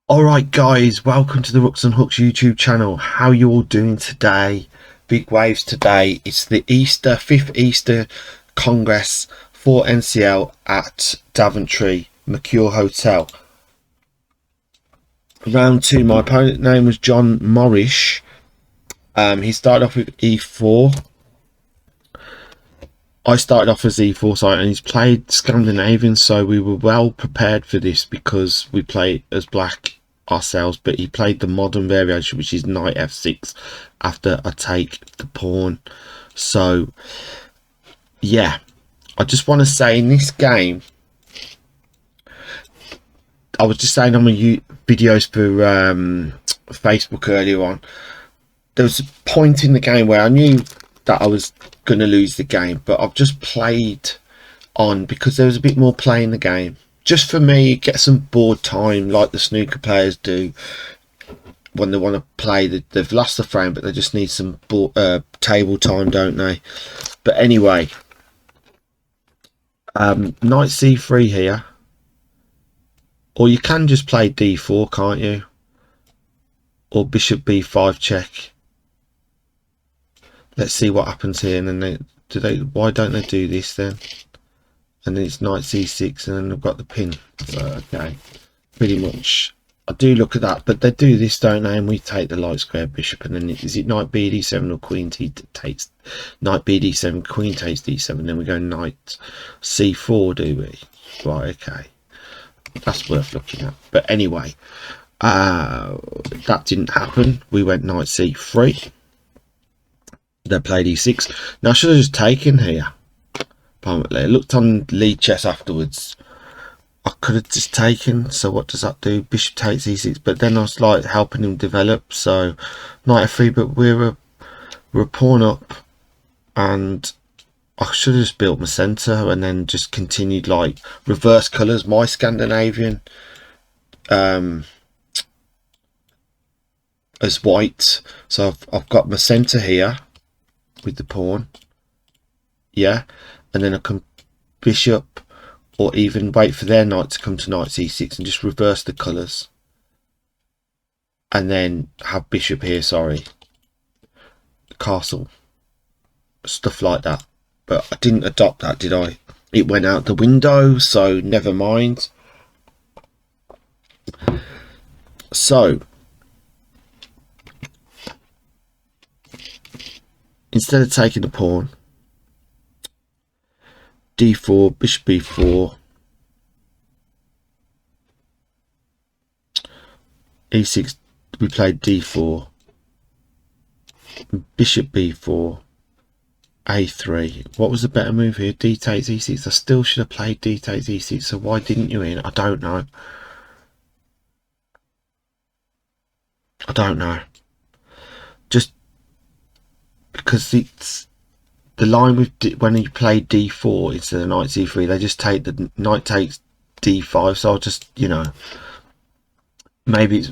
Alright guys, welcome to the Rooks and Hooks YouTube channel. How you all doing today? Big waves today. It's the 5th Easter Congress for NCL at Daventry Mercure Hotel. Round 2, my opponent's name was John Morrish. He started off with E4. I started off as E4 side, and he's played Scandinavian, so we were well prepared for this because we played as black ourselves, but he played the modern variation, which is knight f6 after I take the pawn. So yeah, I just want to say in this game, I was just saying on my videos for Facebook earlier on, there was a point in the game where I knew that I was going to lose the game, but I've just played on because there was a bit more play in the game, just for me, get some board time like the snooker players do when they want to play. They've lost the frame, but they just need some table time, don't they? But anyway, knight c3 here, or you can just play d4, can't you? Or bishop b5 check. Let's see what happens here. And then why don't they do this then? And then it's knight c6, and then I've got the pin. So okay, pretty much I do look at that, but they do this, don't they? And we take the light square bishop, and then is it knight bd7 or queen takes knight bd7, queen takes d7, then we go knight c4, do we? Right, okay, that's worth looking at. But anyway, that didn't happen. We went knight c3. They played e6. Now I should have just taken here. Apparently, I looked on lead chess afterwards. I could have just taken. So what does that do? Bishop takes e6. But then I was like helping him develop. So knight f3. But we're a pawn up, and I should have just built my centre and then just continued like reverse colours. My Scandinavian as white. So I've got my centre here with the pawn, yeah, and then I can bishop, or even wait for their knight to come to knight c6 and just reverse the colours, and then have bishop here, sorry, castle, stuff like that. But I didn't adopt that, did I? It went out the window, so never mind. So instead of taking the pawn, d4, bishop b4, e6, we played d4, bishop b4, a3. What was the better move here? D takes e6. I still should have played d takes e6, so why didn't you in? I don't know. Just because it's the line with when you play d4 instead of knight c3, they just take the knight takes d5. So I'll just, you know, maybe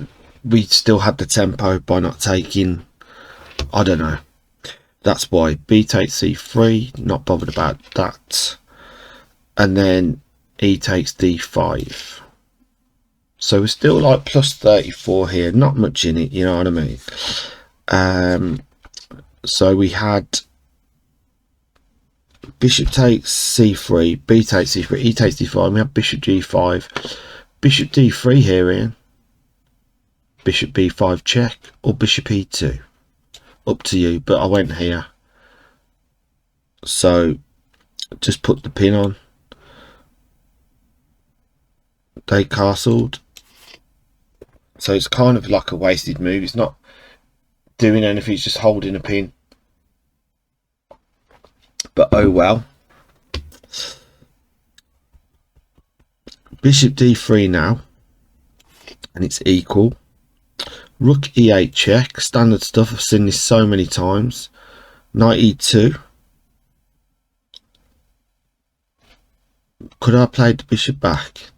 we still had the tempo by not taking, I don't know. That's why. B takes c3, not bothered about that. And then e takes d5. So we're still like plus 34 here, not much in it, you know what I mean? So we had bishop takes c3, b takes c3, e takes d5, and we have bishop g5, bishop d3 here, Ian, bishop b5 check, or bishop e2, up to you, but I went here. So just put the pin on. They castled, so it's kind of like a wasted move. It's not doing anything, it's just holding a pin. But oh well. Bishop d3 now, and it's equal. Rook e8 check, standard stuff. I've seen this so many times. Knight e2. Could I have played the bishop back?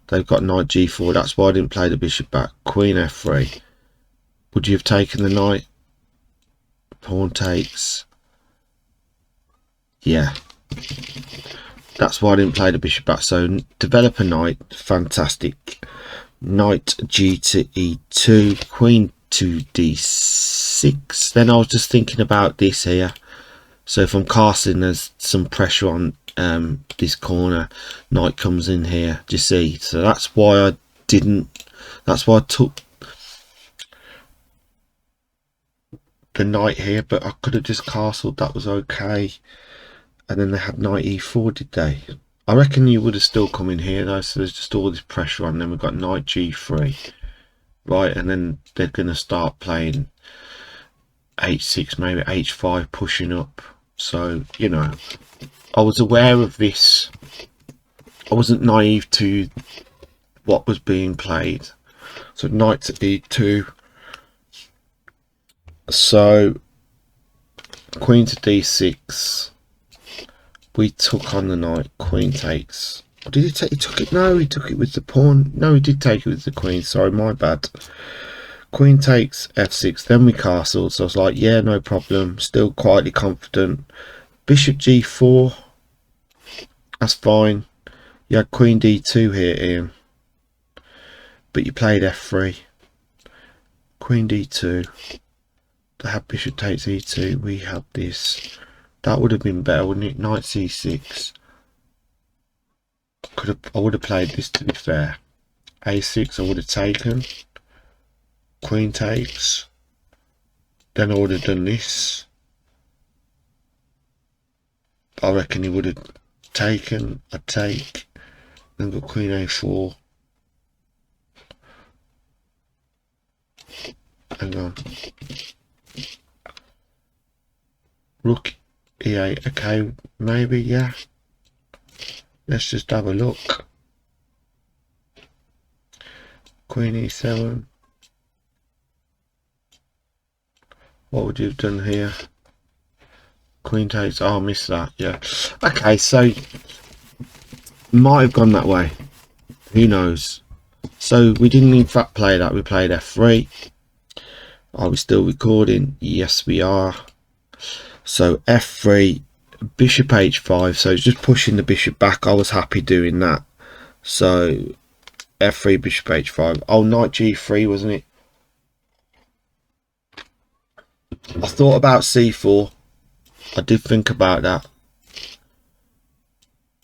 They've got knight g4. That's why I didn't play the bishop back. Queen f3. Would you have taken the knight? Pawn takes. Yeah. that's why I didn't play the bishop back. So develop a knight, fantastic. Knight g to e2, queen to d6. Then I was just thinking about this here. So if I'm casting, there's some pressure on this corner. Knight comes in here, do you see? So that's why I didn't, that's why I took the knight here, but I could have just castled, that was okay. And then they had knight e4, did they? I reckon you would have still come in here though, so there's just all this pressure on. Then we've got knight g3, right? And then they're going to start playing h6, maybe h5, pushing up. So, you know, I was aware of this. I wasn't naive to what was being played. So knight to e2. So queen to d6. We took on the knight. Queen takes. Or did he take? He took it. No, he took it with the pawn. No, he did take it with the queen. Sorry, my bad. Queen takes f6. Then we castled. So I was like, yeah, no problem. Still quietly confident. Bishop g4. That's fine. You had queen d2 here, Ian. But you played f3. Queen d2. They had bishop takes e2. We had this. That would have been better, wouldn't it? Knight c6. I would have played this, to be fair. a6 I would have taken. Queen takes. Then I would have done this. I reckon he would have taken. I take. Then got queen a4. Hang on. Rook e8. Okay, maybe, yeah. Let's just have a look. Queen e7. What would you have done here? Queen takes. Oh, I missed that. Yeah. Okay, so might have gone that way. Who knows? So we didn't in fact play that. We played f3. Are we still recording? Yes, we are. So f3, bishop h5. So it's just pushing the bishop back. I was happy doing that. So f3, bishop h5. Oh, knight g3, wasn't it? I thought about c4. I did think about that.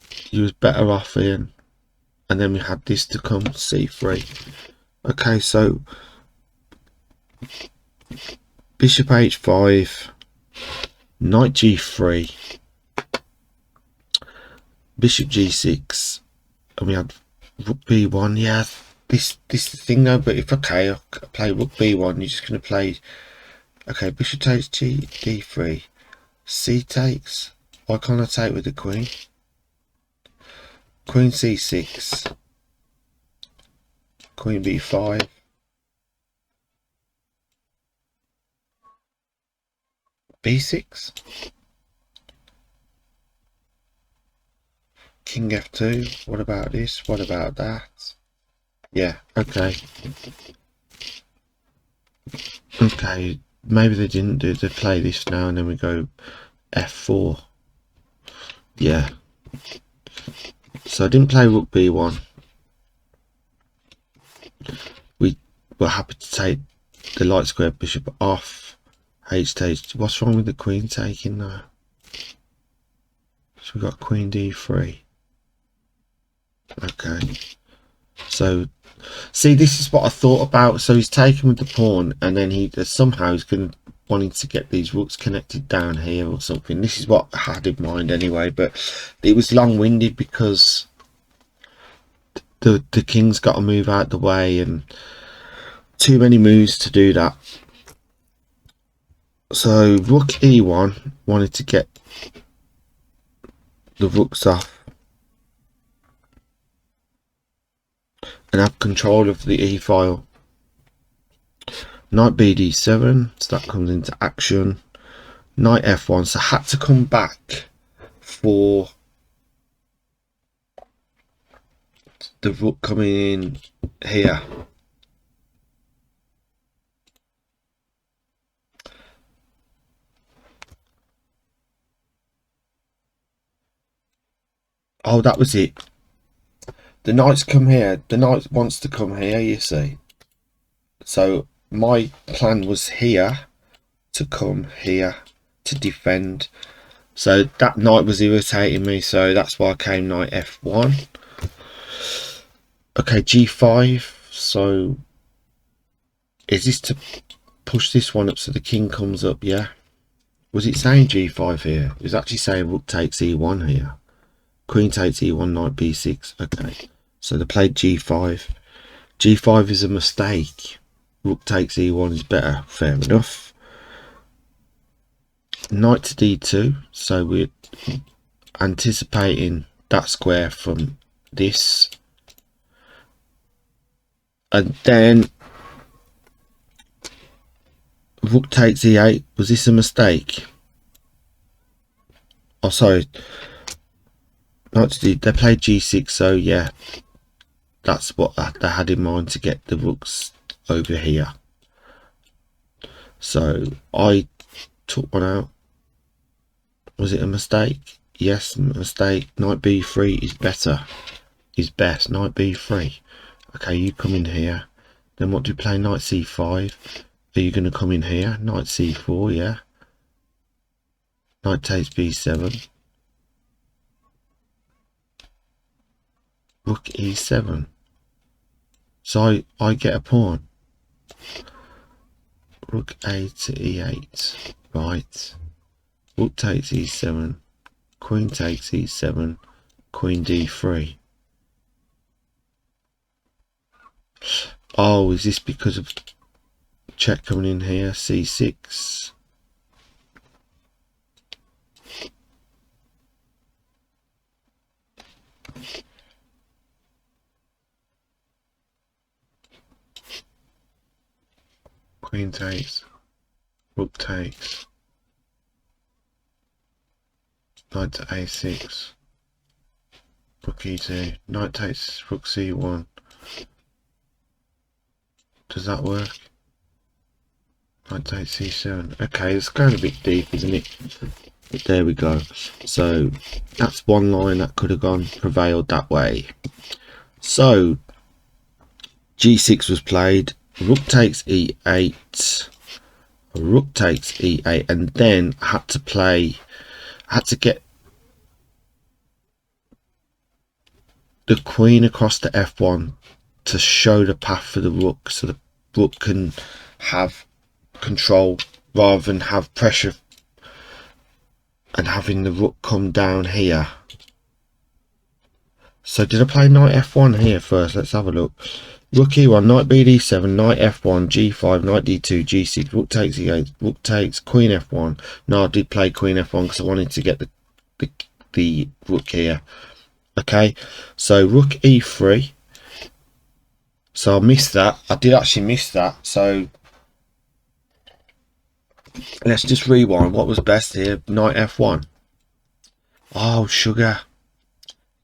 He was better off in. And then we had this to come, c3. Okay, so bishop h5, knight g3, bishop g6, and we had rook b1. Yeah, this thing though. But if okay, I play rook b1. You're just gonna play. Okay, bishop takes d3, c takes. Why can't I take with the queen? Queen c6, queen b5. b6, king f2. What about this? What about that? Yeah, okay. Okay, maybe they didn't do, they play this now and then we go f4. Yeah. So I didn't play rook b1. We were happy to take the light square bishop off. H takes. What's wrong with the queen taking though? So we got queen d3. Okay. So see, this is what I thought about. So he's taken with the pawn, and then he somehow he's going to wanting to get these rooks connected down here or something. This is what I had in mind anyway, but it was long-winded because the king's got to move out the way and too many moves to do that. So rook e1 wanted to get the rooks off and have control of the e file. Knight bd7, so that comes into action. Knight f1, so I had to come back for the rook coming in here. Oh, that was it. The knight's come here. The knight wants to come here, you see. So my plan was here to come here to defend. So that knight was irritating me, so that's why I came knight f1. Okay, g5. So is this to push this one up so the king comes up? Yeah. Was it saying g5 here? It was actually saying rook takes e1 here. Queen takes e1, knight b6. Okay. So they played g5. g5 is a mistake. Rook takes e1 is better. Fair enough. Knight to d2. So we're anticipating that square from this. And then rook takes e8. Was this a mistake? Oh, sorry. Knight to d. They played g6. So yeah, that's what they had in mind, to get the rooks over here. So I took one out. Was it a mistake? Yes, mistake. Knight b3 is better. Is best. Knight b3. Okay, you come in here. Then what do you play? Knight c5. Are you going to come in here? Knight c4, yeah. Knight takes b7. Rook e7. So I get a pawn. Rook a to e8. Right. Rook takes e7. Queen takes e7. Queen d3. Oh, is this because of check coming in here? c6. Queen takes. Rook takes. Knight to a6. Rook e2. Knight takes rook c1. Does that work? Knight takes c7. Okay, it's going a bit deep, isn't it? But there we go. So that's one line that could have gone, prevailed that way. So g6 was played. Rook takes e8. Rook takes e8, and then I had to get the queen across to f1 to show the path for the rook, so the rook can have control rather than have pressure and having the rook come down here. So did I play knight f1 here first? Let's have a look. Rook e1, knight bd7, knight f1, g5, knight d2, g6, rook takes e8, rook takes, queen f1. No, I did play queen f1 because I wanted to get the rook here. Okay, so rook e3. So I missed that. I did actually miss that. So let's just rewind. What was best here? Knight f1. Oh, sugar.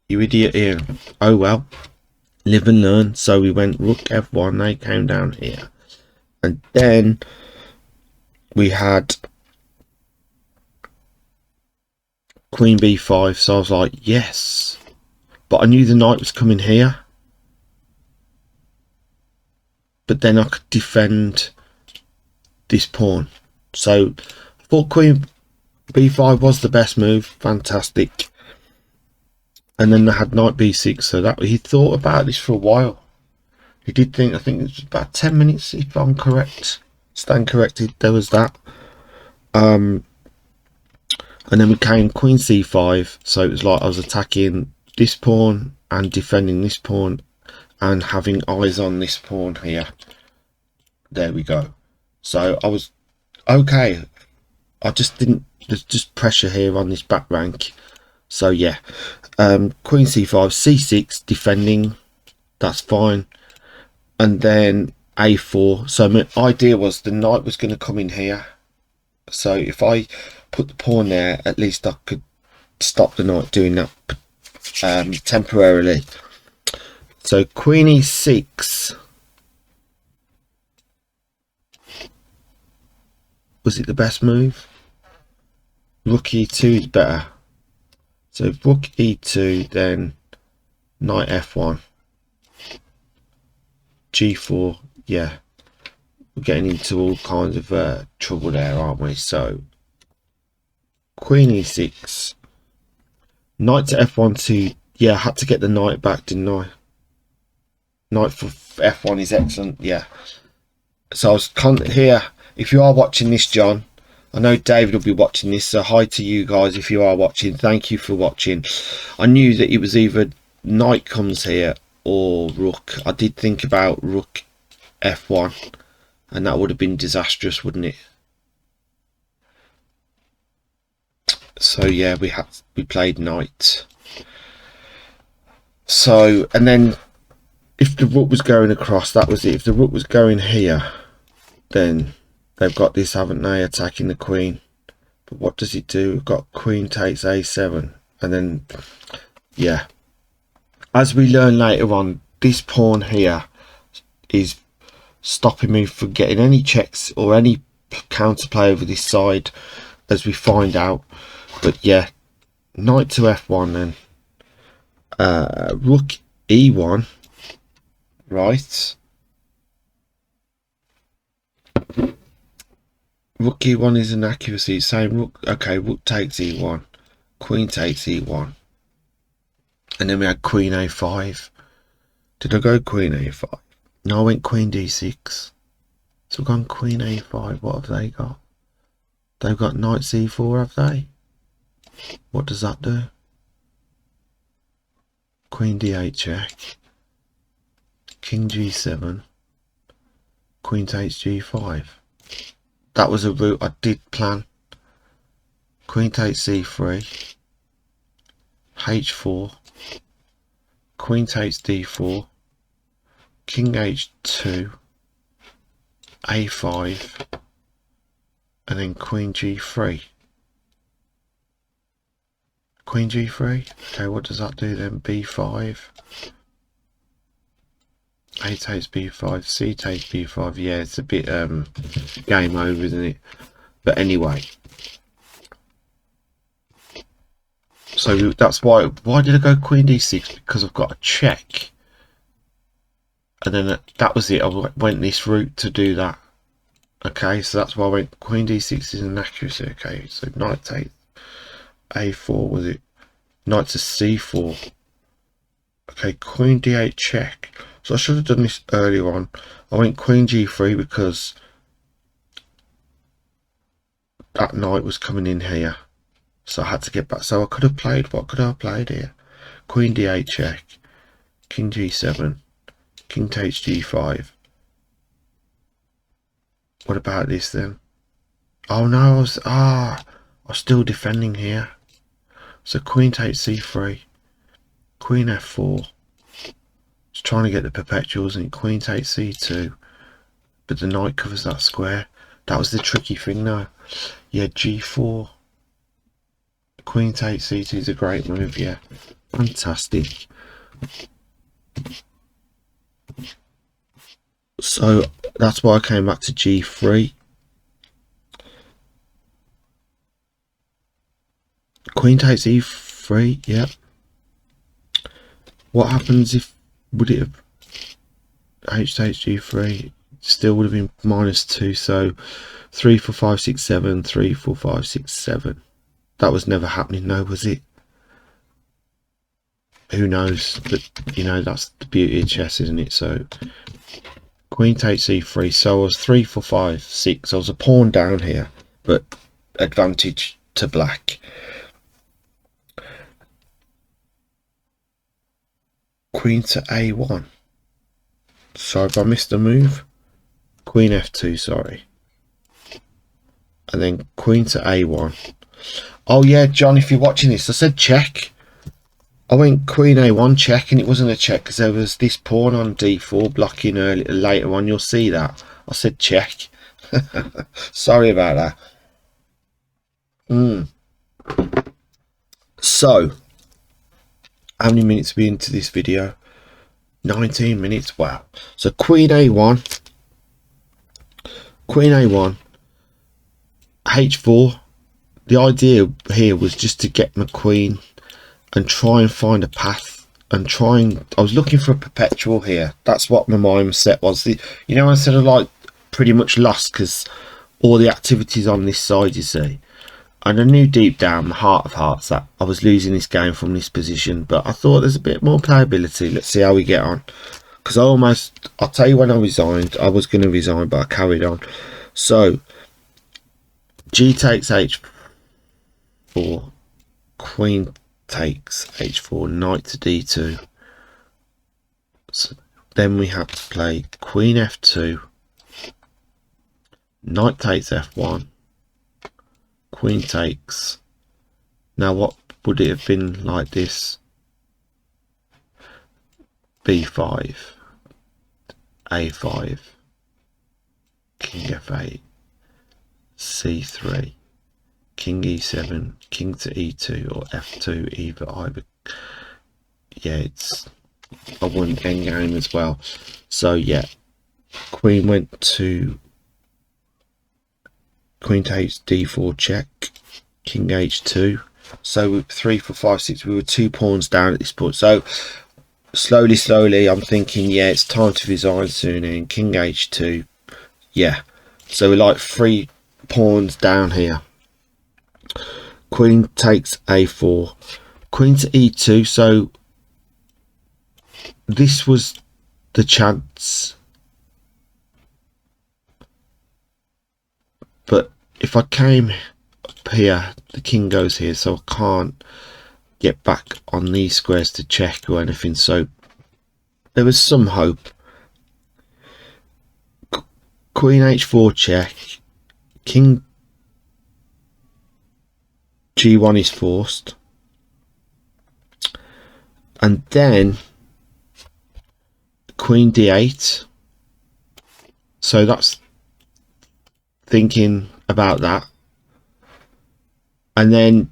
You idiot, Ian. Oh well. Live and learn. So we went rook f1. They came down here. And then we had queen b5. So I was like, yes. But I knew the knight was coming here. But then I could defend this pawn. So I thought queen b5 was the best move. Fantastic. And then they had knight b6. So that he thought about this for a while. He did think, I think it was about 10 minutes if I'm correct. Stand corrected. There was that. And then we came queen c5. So it was like I was attacking this pawn and defending this pawn and having eyes on this pawn here. There we go. So I was okay. I just didn't, there's just pressure here on this back rank. So yeah, queen c5, c6 defending, that's fine. And then a4. So my idea was the knight was going to come in here. So if I put the pawn there, at least I could stop the knight doing that temporarily. So queen e6. Was it the best move? Rook e2 is better. So rook e2, then knight f1, g4. Yeah, we're getting into all kinds of trouble there, aren't we? So queen e6, knight to f1 to, yeah, I had to get the knight back, didn't I? Knight for f1 is excellent. Yeah, so I was here. If you are watching this, John, I know David will be watching this, so hi to you guys if you are watching. Thank you for watching. I knew that it was either knight comes here or rook. I did think about rook f1, and that would have been disastrous, wouldn't it? So yeah, we played knight. So, and then if the rook was going across, that was it. If the rook was going here, then they've got this, haven't they, attacking the queen. But what does it do? We've got queen takes a7, and then yeah, as we learn later on, this pawn here is stopping me from getting any checks or any counterplay over this side, as we find out. But yeah, knight to f1, then rook e1, right? Rook e1 is an accuracy. Same rook. Okay, rook takes e1, queen takes e1, and then we had queen a5. Did I go queen a5? No, I went queen d6. So we've gone queen a5. What have they got? They've got knight c4, have they? What does that do? Queen d8 check. King g7. Queen takes g5. That was a route I did plan. Queen takes c3. h4. Queen takes d4. King h2. a5. And then queen g3. Queen g3. Okay, what does that do then? b5. A takes b5. C takes b5. Yeah, it's a bit game over, isn't it? But anyway. So that's why did I go queen d6? Because I've got a check. And then that was it. I went this route to do that. Okay, so that's why I went queen d6 is an accuracy. Okay, so knight takes a4, was it? Knight to c4. Okay, queen d8 check. So I should have done this earlier on. I went queen g3 because that knight was coming in here. So I had to get back. So I could have played, what could I have played here? Queen d8 check. King g7. King takes g5. What about this then? Oh no, I was still defending here. So queen takes c3. Queen f4. Just trying to get the perpetuals, and queen takes c2. But the knight covers that square. That was the tricky thing now. Yeah, g4. Queen takes c2 is a great move, yeah. Fantastic. So that's why I came back to g3. Queen takes e3, yeah. What happens if, would it have, h takes g3, still would have been -2, so 3, 4, 5, 6, 7, 3, 4, 5, 6, 7. That was never happening, no, was it? Who knows? But you know, that's the beauty of chess, isn't it? So queen takes e3, so I was 3, 4, 5, 6. I was a pawn down here, but advantage to black. Queen to a1. Sorry if I missed a move. Queen f2, sorry. And then queen to a1. Oh yeah, John, if you're watching this, I said check. I went queen a1 check, and it wasn't a check because there was this pawn on d4 blocking later on. You'll see that. I said check. Sorry about that. So, how many minutes are we into this video? 19 minutes. Wow. So queen a1. Queen a1. h4. The idea here was just to get my queen and try and find a path, and I was looking for a perpetual here. That's what my mindset was. You know, I said I like pretty much lost because all the activities on this side, you see. And I knew deep down, my heart of hearts, that I was losing this game from this position, but I thought there's a bit more playability. Let's see how we get on. Because I'll tell you when I resigned, I was going to resign, but I carried on. So, G takes H4, Queen takes H4, Knight to D2. So then we have to play Queen F2, Knight takes F1, Queen takes. Now what would it have been like this? B5, A5, King F8, C3, King E7, King to E2 or F2, either. Yeah, I won endgame as well. So yeah, Queen takes D4 check, King H2. So 3, 4, 5, 6. We were 2 pawns down at this point. So slowly, I'm thinking, yeah, it's time to resign soon. And King H2, yeah. So we're like 3 pawns down here. Queen takes A4, Queen to E2. So this was the chance. But if I came up here, the king goes here, so I can't get back on these squares to check or anything. So there was some hope. Queen H4 check, King G1 is forced, and then Queen D8. So that's thinking about that. And then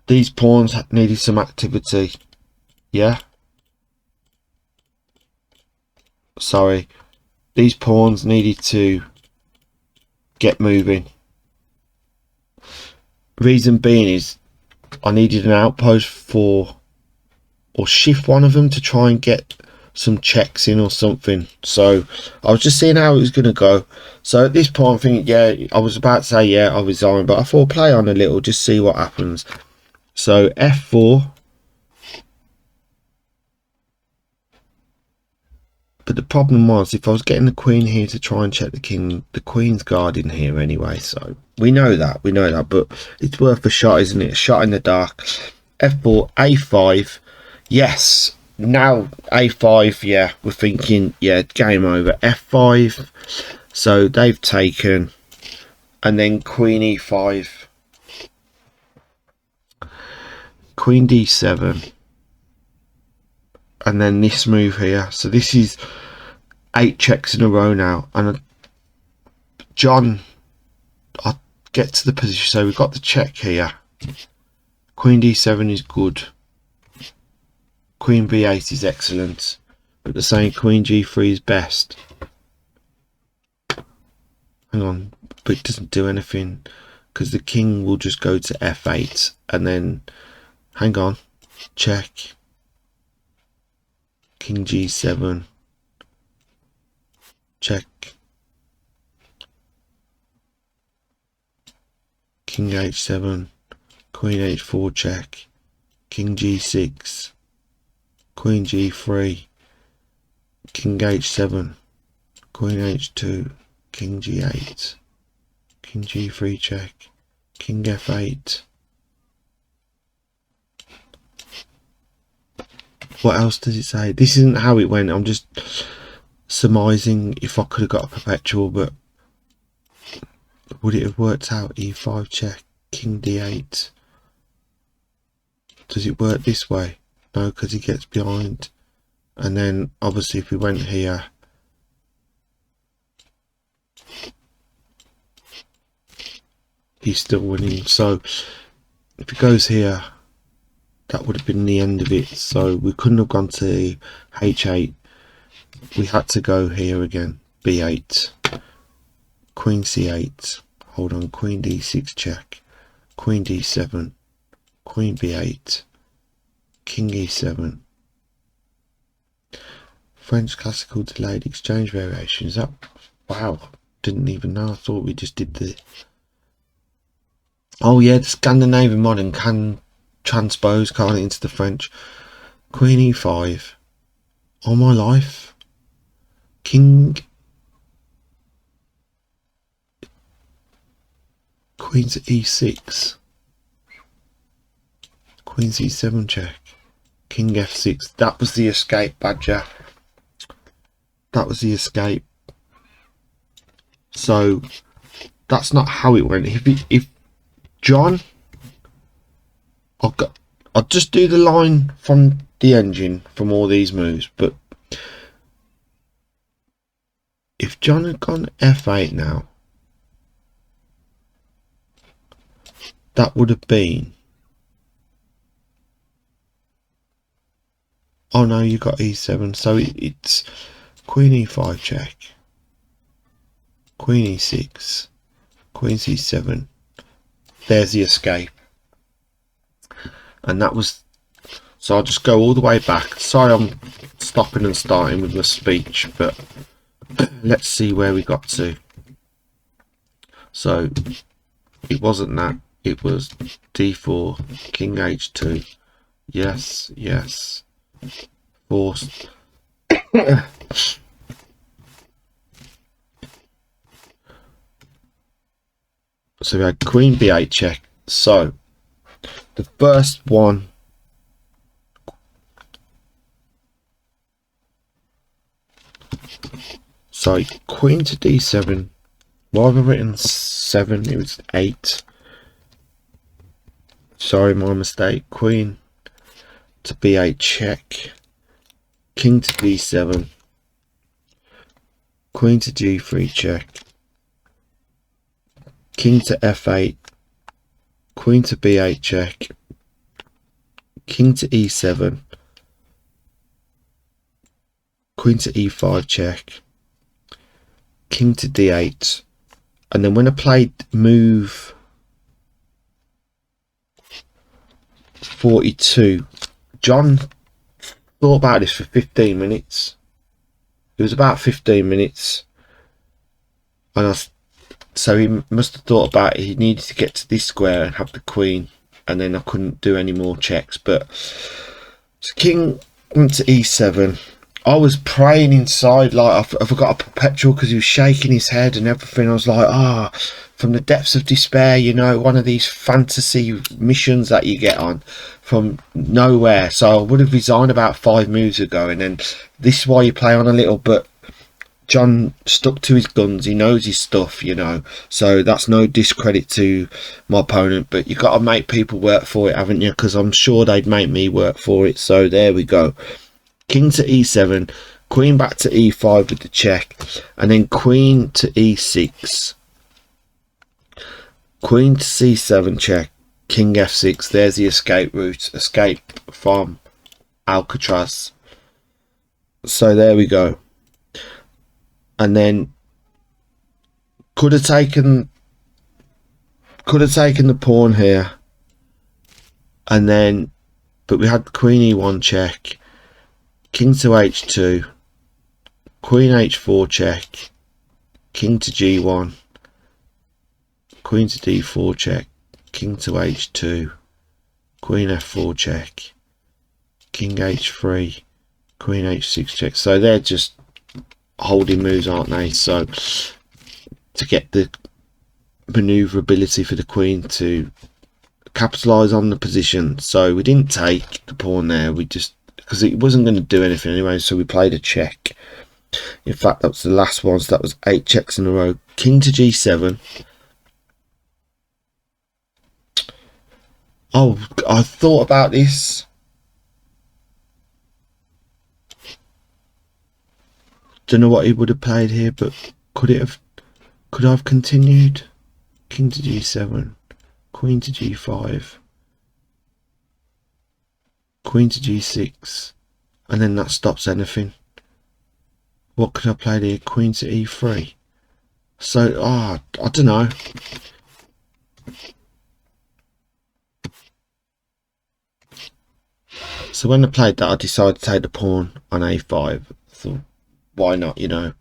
these pawns needed some activity. Yeah, sorry, these pawns needed to get moving. Reason being is I needed an outpost or shift one of them to try and get some checks in or something. So I was just seeing how it was going to go. So at this point I'm thinking, yeah, I was about to say, yeah, I'll resign, but I thought play on a little, just see what happens. So F4. But the problem was, if I was getting the queen here to try and check the king, the queen's guarding here anyway. So we know that, but it's worth a shot, isn't it? A shot in the dark. F4, A5. Yes, now A5, yeah, we're thinking, yeah, game over. F5, so they've taken, and then Queen E5, Queen D7, and then this move here. So this is 8 checks in a row now, and John, I'll get to the position. So we've got the check here. Queen D7 is good. Queen B8 is excellent, but they're saying Queen G3 is best. Hang on, but it doesn't do anything because the king will just go to F8 and then, hang on, check. King G7, check. King H7, Queen H4 check. King G6, Queen G3, King H7, Queen H2, King G8, King G3 check, King F8. What else does it say? This isn't how it went. I'm just surmising if I could have got a perpetual, but would it have worked out? E5 check, King D8. Does it work this way? No, because he gets behind. And then obviously if we went here, he's still winning. So if it goes here, that would have been the end of it. So we couldn't have gone to H8. We had to go here again. B8, Queen C8. Hold on, Queen D6 check, Queen D7, queen b8, king e7. French classical delayed exchange variations. That, wow, didn't even know. I thought we just did the, oh yeah, the Scandinavian modern can transpose, can't it, into the French. Queen e5. All my life. King, queen to e6. Queen c7 check. King f6. That was the escape, Badger. That was the escape. So that's not how it went. If John, I'll just do the line from the engine from all these moves, but if John had gone f8 now, that would have been, oh no, you got e7, so it's queen e5 check, queen e6, queen c7. There's the escape. And that was, so I'll just go all the way back. Sorry I'm stopping and starting with my speech, but let's see where we got to. So it wasn't that, it was d4, king h2. Yes, yes. Forced. So we had queen b8 check. So the first one, so queen to d7. Why have I written 7? It was 8. Sorry, my mistake. Queen to b8 check. King to d7. Queen to g3 check. King to f8. Queen to b8 check. King to e7. Queen to e5 check. King to d8. And then when I played move 42, John thought about this for 15 minutes. It was about 15 minutes. And so he must have thought about it. He needed to get to this square and have the queen, and then I couldn't do any more checks. But so king went to e7. I was praying inside, like I forgot a perpetual because he was shaking his head and everything. I was like, from the depths of despair, you know, one of these fantasy missions that you get on from nowhere. So I would have resigned about 5 moves ago, and then this is why you play on a little. But John stuck to his guns. He knows his stuff, you know, so that's no discredit to my opponent, but you got to make people work for it, haven't you? Because I'm sure they'd make me work for it. So there we go. King to e7, queen back to e5 with the check, and then queen to e6, queen to c7 check, king f6. There's the escape route, escape from Alcatraz. So there we go. And then could have taken the pawn here, and then, but we had queen e1 check, king to h2, queen h4 check, king to g1, queen to d4 check, king to h2, queen f4 check, king h3, queen h6 check. So they're just holding moves, aren't they? So to get the maneuverability for the queen to capitalize on the position. So we didn't take the pawn there, we just, because it wasn't going to do anything anyway, so we played a check. In fact, that was the last one, so that was 8 checks in a row. King to g7. Oh, I thought about this. Don't know what he would have played here, but could I have continued? King to g7, queen to g5, queen to g6, and then that stops anything. What could I play here? Queen to e3. So I don't know. So when I played that, I decided to take the pawn on a5. So why not, you know?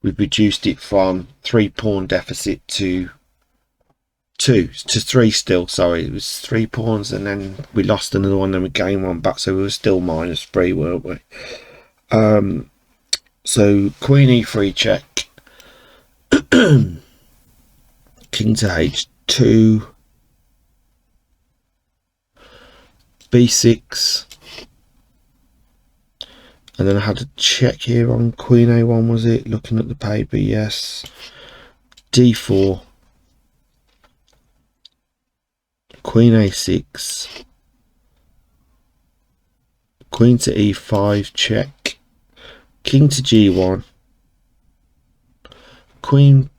We've reduced it from 3 pawn deficit to 3 still. Sorry, it was 3 pawns, and then we lost another one, then we gained one back, so we were still -3, weren't we? So queen e3 check. King to h2, b6, and then I had a check here on queen a1, was it? Looking at the paper, yes. d4, queen a6, queen to e5 check, king to g1, queen,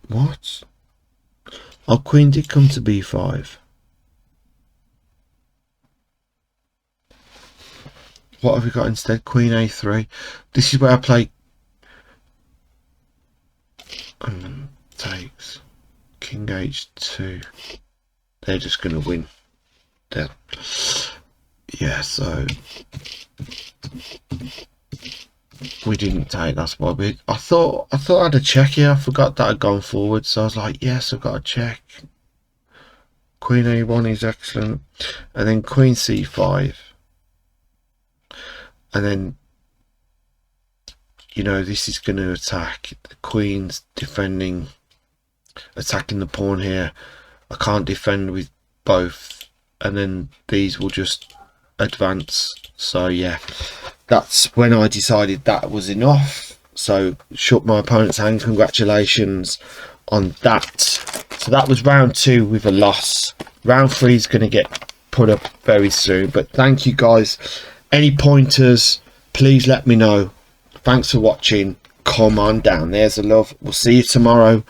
what? Oh, queen did come to b5. What have we got instead? Queen a3. This is where I play. Takes king h2. They're just going to win. Yeah, so we didn't take. That's why we. I thought I had a check here. I forgot that I'd gone forward, so I was like, yes, I've got a check. Queen a1 is excellent, and then queen c5. And then, you know, this is going to attack. The queen's defending, attacking the pawn here. I can't defend with both. And then these will just advance. So, yeah, that's when I decided that was enough. So, shook my opponent's hand. Congratulations on that. So, that was round 2 with a loss. Round 3 is going to get put up very soon. But thank you, guys. Any pointers, please let me know. Thanks for watching. Come on down. There's a love. We'll see you tomorrow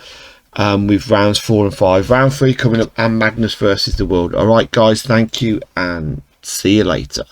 with rounds 4 and 5. Round 3 coming up, and Magnus versus the world. All right, guys. Thank you, and see you later.